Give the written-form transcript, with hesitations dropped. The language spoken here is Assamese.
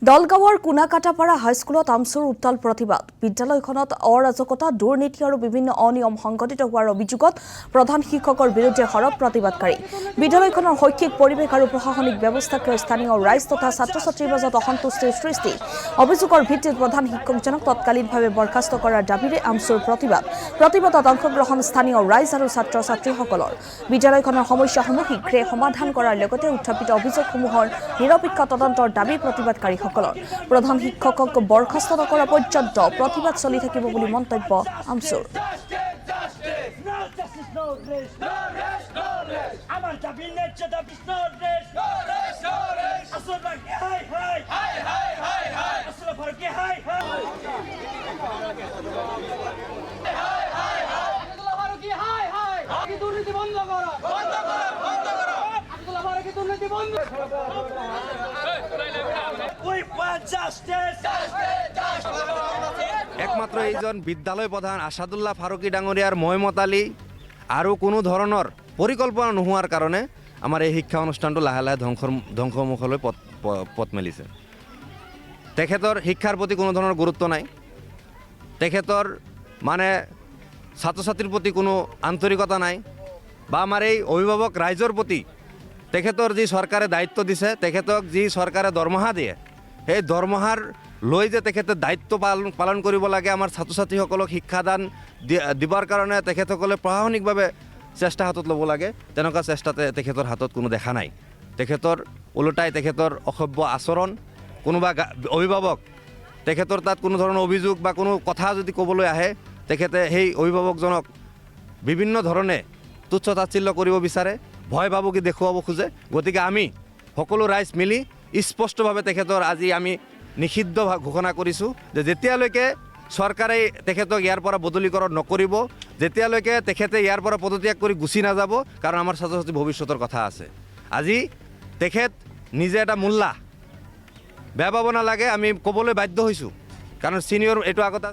দলগাঁৱৰ কোনাকাটাপাৰা হাইস্কুলত আমচুৰ উত্তাল প্ৰতিবাদ। বিদ্যালয়খনত অৰাজকতা, দুৰ্নীতি আৰু বিভিন্ন অনিয়ম সংঘটিত হোৱাৰ অভিযোগত প্ৰধান শিক্ষকৰ বিৰুদ্ধে সৰব প্ৰতিবাদকাৰী। বিদ্যালয়খনৰ শৈক্ষিক পৰিৱেশ আৰু প্ৰশাসনিক ব্যৱস্থাক লৈ স্থানীয় ৰাইজ তথা ছাত্ৰ ছাত্ৰীৰ মাজত অসন্তুষ্টিৰ সৃষ্টি। অভিযোগৰ ভিত্তিত প্ৰধান শিক্ষকজনক তৎকালীনভাৱে বৰ্খাস্ত কৰাৰ দাবীৰে আমচুৰ প্ৰতিবাদ। প্ৰতিবাদত অংশগ্ৰহণ স্থানীয় ৰাইজ আৰু ছাত্ৰ ছাত্ৰীসকলৰ। বিদ্যালয়খনৰ সমস্যাসমূহ শীঘ্ৰে সমাধান কৰাৰ লগতে উত্থাপিত অভিযোগসমূহৰ নিৰপেক্ষ তদন্তৰ দাবী প্ৰতিবাদকাৰীসকলৰ। প্ৰধান শিক্ষকক বৰ্খাস্ত নকৰা পৰ্যন্ত প্ৰতিবাদ চলি থাকিব বুলি মন্তব্য আমচুৰ। একমাত্ৰ এইজন বিদ্যালয় প্ৰধান আছাদুল্লাহ ফাৰুকী ডাঙৰীয়াৰ ময়মতালি আৰু কোনো ধৰণৰ পৰিকল্পনা নোহোৱাৰ কাৰণে আমাৰ এই শিক্ষা অনুষ্ঠানটো লাহে লাহে ধ্বংসমুখলৈ পথ মেলিছে। তেখেতৰ শিক্ষাৰ প্ৰতি কোনো ধৰণৰ গুৰুত্ব নাই। তেখেতৰ ছাত্ৰ ছাত্ৰীৰ প্ৰতি কোনো আন্তৰিকতা নাই, বা আমাৰ এই অভিভাৱক ৰাইজৰ প্ৰতি তেখেতৰ যি চৰকাৰে দায়িত্ব দিছে, তেখেতক যি চৰকাৰে দৰমহা দিয়ে, সেই দৰমহাৰ লৈ যে তেখেতে দায়িত্ব পালন কৰিব লাগে, আমাৰ ছাত্ৰ ছাত্ৰীসকলক শিক্ষাদান দিবৰ কাৰণে তেখেতসকলে প্ৰশাসনিকভাৱে চেষ্টা হাতত ল'ব লাগে, তেনেকুৱা চেষ্টা তেখেতৰ হাতত কোনো দেখা নাই। তেখেতৰ ওলোটাই তেখেতৰ অসভ্য আচৰণ, কোনোবা অভিভাৱক তেখেতৰ তাত কোনো ধৰণৰ অভিযোগ বা কোনো কথা যদি ক'বলৈ আহে, তেখেতে সেই অভিভাৱকজনক বিভিন্ন ধৰণে তুচ্ছ তাচ্ছিল্য কৰিব বিচাৰে, ভয় ভাবুকি দেখুৱাব খোজে। গতিকে আমি সকলো ৰাইজ মিলি স্পষ্টভাৱে তেখেতৰ আজি আমি নিষিদ্ধ ঘোষণা কৰিছোঁ যে যেতিয়ালৈকে চৰকাৰে তেখেতক ইয়াৰ পৰা বদলীকৰণ নকৰিব, যেতিয়ালৈকে তেখেতে ইয়াৰ পৰা পদত্যাগ কৰি গুচি নাযাব, কাৰণ আমাৰ ছাত্ৰ ছাত্ৰীৰ ভৱিষ্যতৰ কথা আছে। আজি তেখেত নিজে এটা মোল্লা, বেয়া পাব নালাগে, আমি ক'বলৈ বাধ্য হৈছোঁ, কাৰণ ছিনিয়ৰ এইটো আগতে